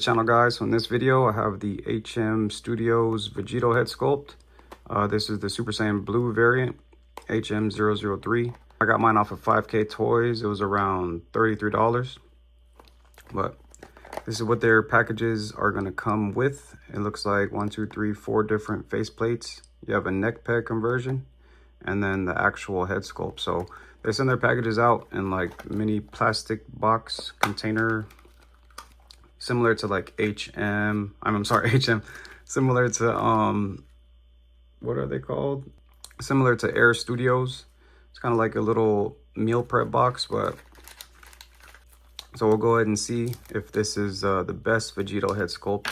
channel, guys. So in this video I have the HM Studios Vegito Head Sculpt. This is the Super Saiyan Blue variant, HM003. I got mine off of 5K Toys. It was around $33, but this is what their packages are going to come with. It looks like 4 different face plates. You have a neck peg conversion and then the actual head sculpt. So they send their packages out in like mini plastic box container, similar to like HM, similar to what are they called? Similar to Air Studios. It's kind of like a little meal prep box, but so we'll go ahead and see if this is the best Vegito head sculpt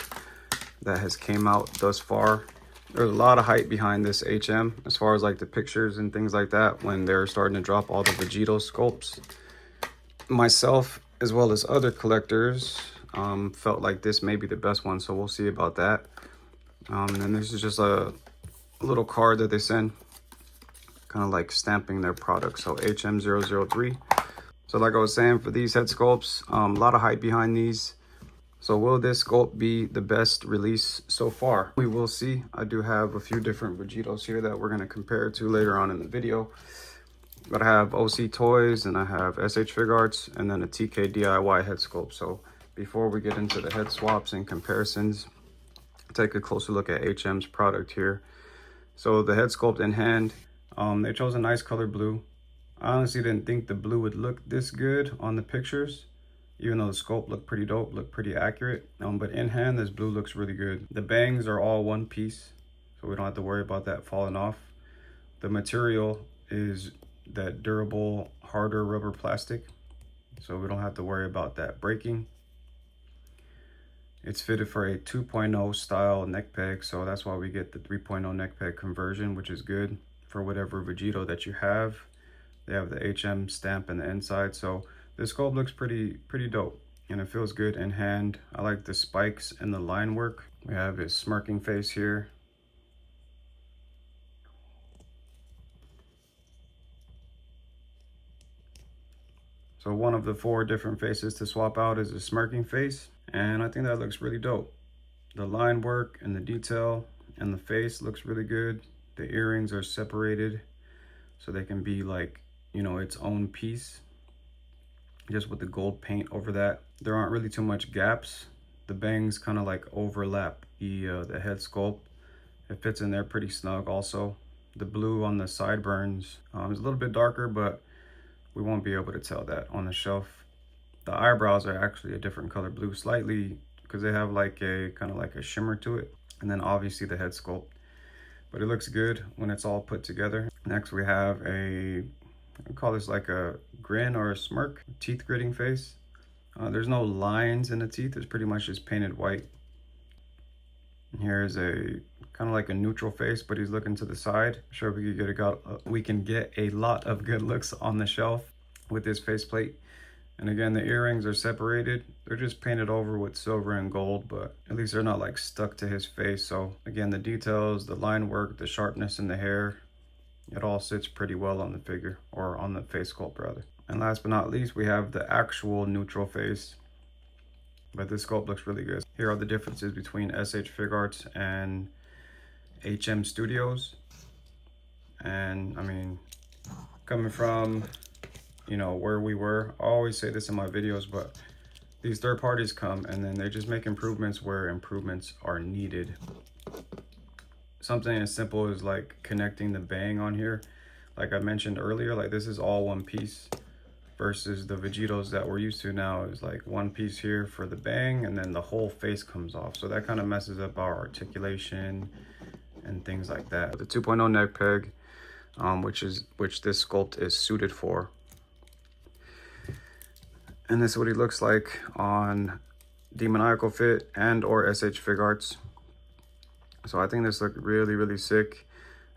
that has came out thus far. There's a lot of hype behind this HM as far as like the pictures and things like that when they're starting to drop all the Vegito sculpts. Myself, as well as other collectors, felt like this may be the best one, so we'll see about that. And this is just a little card that they send, kind of like stamping their product. So HM003. So like I was saying, for these head sculpts, a lot of hype behind these. So will this sculpt be the best release so far? We will see. I do have a few different Vegitos here that we're going to compare to later on in the video. But I have OC Toys and I have SH Figuarts and then a TK DIY head sculpt. So before we get into the head swaps and comparisons, take a closer look at HM's product here. So the head sculpt in hand, they chose a nice color blue. I honestly didn't think the blue would look this good on the pictures, even though the sculpt looked pretty dope, looked pretty accurate. But in hand, this blue looks really good. The bangs are all one piece, so we don't have to worry about that falling off. The material is that durable, harder rubber plastic, so we don't have to worry about that breaking. It's fitted for a 2.0 style neck peg, so that's why we get the 3.0 neck peg conversion, which is good for whatever Vegito that you have. They have the HM stamp in the inside, so this sculpt looks pretty dope, and it feels good in hand. I like the spikes and the line work. We have his smirking face here. So one of the 4 different faces to swap out is a smirking face, and I think that looks really dope. The line work and the detail and the face looks really good. The earrings are separated so they can be like, you know, its own piece, just with the gold paint over that. There aren't really too much gaps. The bangs kind of like overlap the head sculpt. It fits in there pretty snug also. The blue on the sideburns is a little bit darker, but we won't be able to tell that on the shelf. The eyebrows are actually a different color blue, slightly, because they have like a kind of like a shimmer to it. And then obviously the head sculpt, but it looks good when it's all put together. Next we have I call this like a grin or a smirk, teeth gritting face. There's no lines in the teeth, it's pretty much just painted white. And here's a kind of like a neutral face, but he's looking to the side. I'm sure we can get a lot of good looks on the shelf with this faceplate. And again, the earrings are separated. They're just painted over with silver and gold, but at least they're not like stuck to his face. So again, the details, the line work, the sharpness in the hair, it all sits pretty well on the figure, or on the face sculpt rather. And last but not least, we have the actual neutral face, but this sculpt looks really good. Here are the differences between SH Figuarts and HM Studios. And I mean, coming from, you know, where we were, I always say this in my videos, but these third parties come and then they just make improvements where improvements are needed. Something as simple as like connecting the bang on here. Like I mentioned earlier, like this is all one piece versus the Vegitos that we're used to now is like one piece here for the bang and then the whole face comes off. So that kind of messes up our articulation and things like that. The 2.0 neck peg, which this sculpt is suited for. And this is what he looks like on Demoniacal Fit and or SH Figuarts. So I think this looked really sick.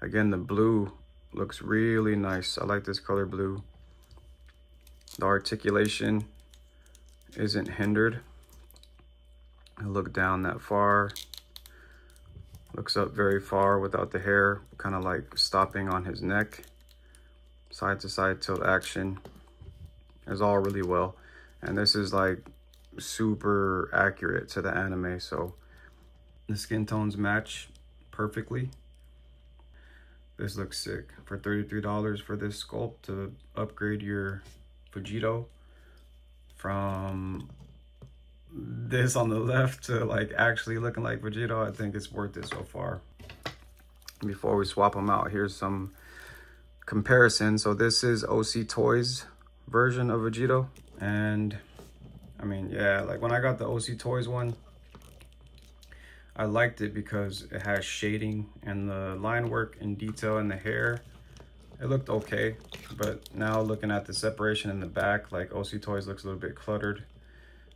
Again, the blue looks really nice. I like this color blue. The articulation isn't hindered. I look down that far. Looks up very far without the hair kind of like stopping on his neck. Side to side tilt action is all really well. And this is like super accurate to the anime. So the skin tones match perfectly. This looks sick. For $33 for this sculpt to upgrade your Vegito from this on the left to like actually looking like Vegito, I think it's worth it so far. Before we swap them out, here's some comparison. So this is OC Toys version of Vegito, and I mean, yeah, like when I got the OC Toys one, I liked it because it has shading and the line work and detail in the hair. It looked okay, but now looking at the separation in the back, like OC Toys looks a little bit cluttered.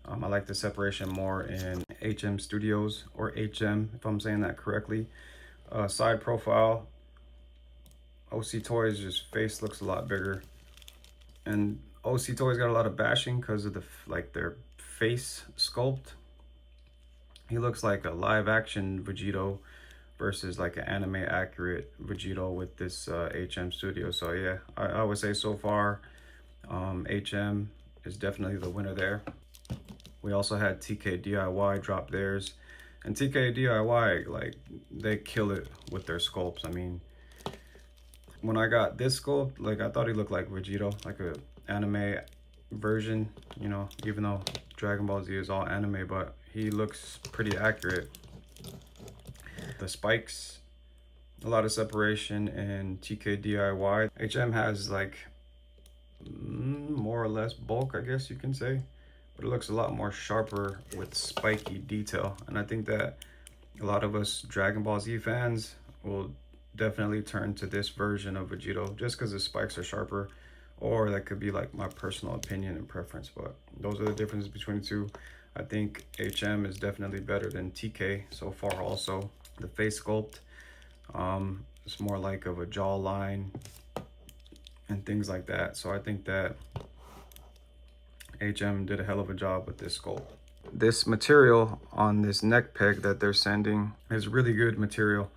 I like the separation more in HM Studios, or HM, if I'm saying that correctly. Side profile, OC Toys, just face looks a lot bigger. And OC Toys got a lot of bashing because of their face sculpt. He looks like a live action Vegito versus like an anime accurate Vegito with this HM Studio. So yeah, I would say so far HM is definitely the winner there. We also had TK DIY drop theirs, and TK DIY, like, they kill it with their sculpts. I mean, when I got this sculpt, like, I thought he looked like Vegito, like a anime version, you know, even though Dragon Ball Z is all anime, but he looks pretty accurate. The spikes, a lot of separation in TK DIY. HM has like more or less bulk, I guess you can say, but it looks a lot more sharper with spiky detail. And I think that a lot of us Dragon Ball Z fans will definitely turn to this version of Vegito just because the spikes are sharper, or that could be like my personal opinion and preference, but those are the differences between the two. I think HM is definitely better than TK so far. Also, the face sculpt, it's more like of a jawline and things like that. So I think that HM did a hell of a job with this sculpt. This material on this neck peg that they're sending is really good material.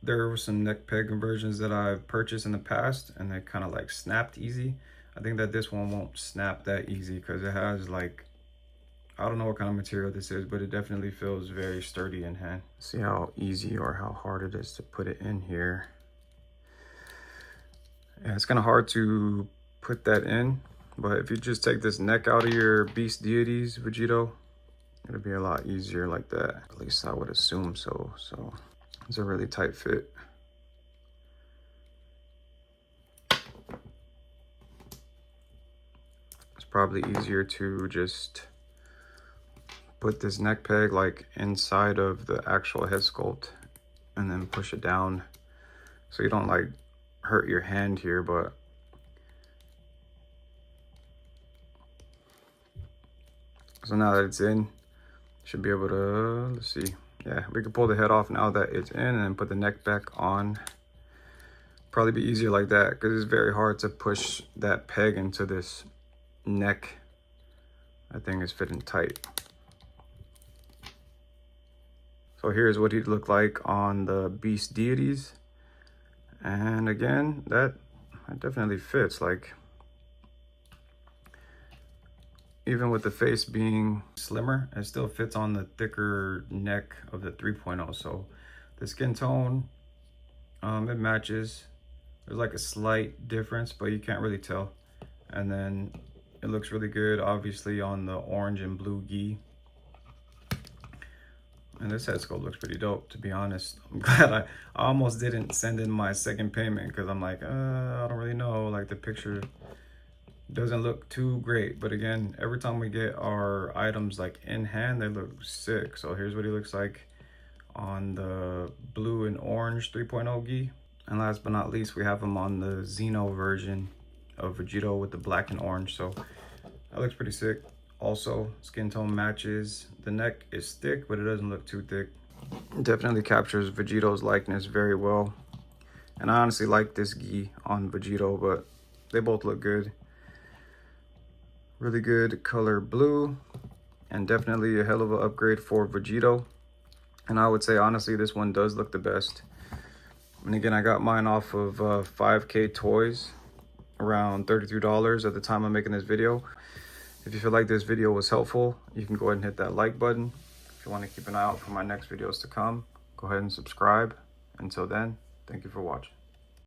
There were some neck peg conversions that I've purchased in the past and they kind of like snapped easy. I think that this one won't snap that easy because it has like, I don't know what kind of material this is, but it definitely feels very sturdy in hand. See how easy or how hard it is to put it in here. Yeah, it's kind of hard to put that in, but if you just take this neck out of your Beast Deities Vegito, it'll be a lot easier like that. At least I would assume so. So it's a really tight fit. It's probably easier to just put this neck peg like inside of the actual head sculpt and then push it down so you don't like hurt your hand here. But so now that it's in, should be able to, let's see, yeah, we can pull the head off now that it's in and then put the neck back on. Probably be easier like that because it's very hard to push that peg into this neck. That thing is fitting tight. So here's what he'd look like on the Beast Deities. And again, that definitely fits. Like, even with the face being slimmer, it still fits on the thicker neck of the 3.0. So the skin tone, it matches. There's like a slight difference, but you can't really tell. And then it looks really good, obviously, on the orange and blue gi. And this head sculpt looks pretty dope, to be honest. I'm glad I almost didn't send in my second payment because I'm like, I don't really know. Like, the picture doesn't look too great. But again, every time we get our items like in hand, they look sick. So here's what he looks like on the blue and orange 3.0 gi. And last but not least, we have him on the Xeno version of Vegito with the black and orange. So that looks pretty sick. Also, skin tone matches. The neck is thick, but it doesn't look too thick. It definitely captures Vegito's likeness very well. And I honestly like this gi on Vegito, but they both look good. Really good color blue, and definitely a hell of an upgrade for Vegito. And I would say, honestly, this one does look the best. And again, I got mine off of 5K Toys, around $33 at the time of making this video. If you feel like this video was helpful, you can go ahead and hit that like button. If you want to keep an eye out for my next videos to come, go ahead and subscribe. Until then, thank you for watching.